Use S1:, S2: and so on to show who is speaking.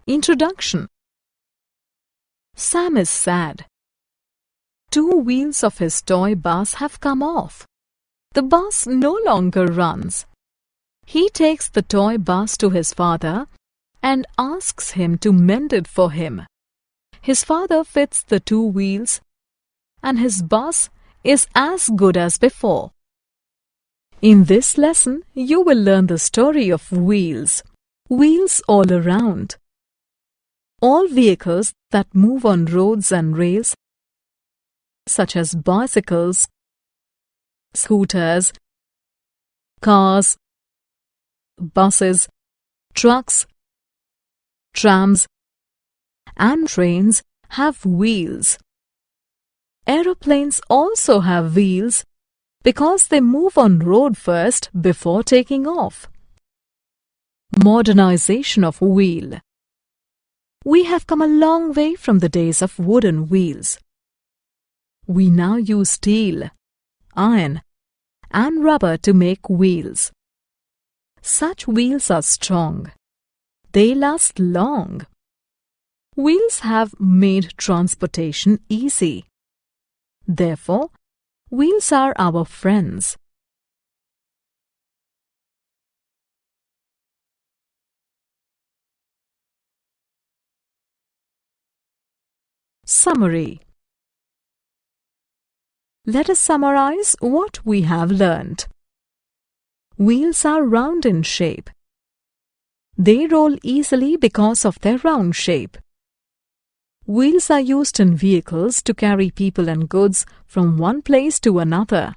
S1: Introduction. Sam is sad. 2 wheels of his toy bus have come off. The bus no longer runs. He takes the toy bus to his father and asks him to mend it for him. His father fits the 2 wheels, and his bus is as good as before. In this lesson, you will learn the story of wheels. Wheels all around. All vehicles that move on roads and rails, such as bicycles, scooters, cars, buses, trucks, trams, and trains have wheels. Aeroplanes also have wheels because they move on road first before taking off. Modernization of wheel. We have come a long way from the days of wooden wheels. We now use steel, iron, and rubber to make wheels. Such wheels are strong. They last long. Wheels have made transportation easy. Therefore, wheels are our friends. Summary. Let us summarize what we have learned. Wheels are round in shape. They roll easily because of their round shape. Wheels are used in vehicles to carry people and goods from one place to another.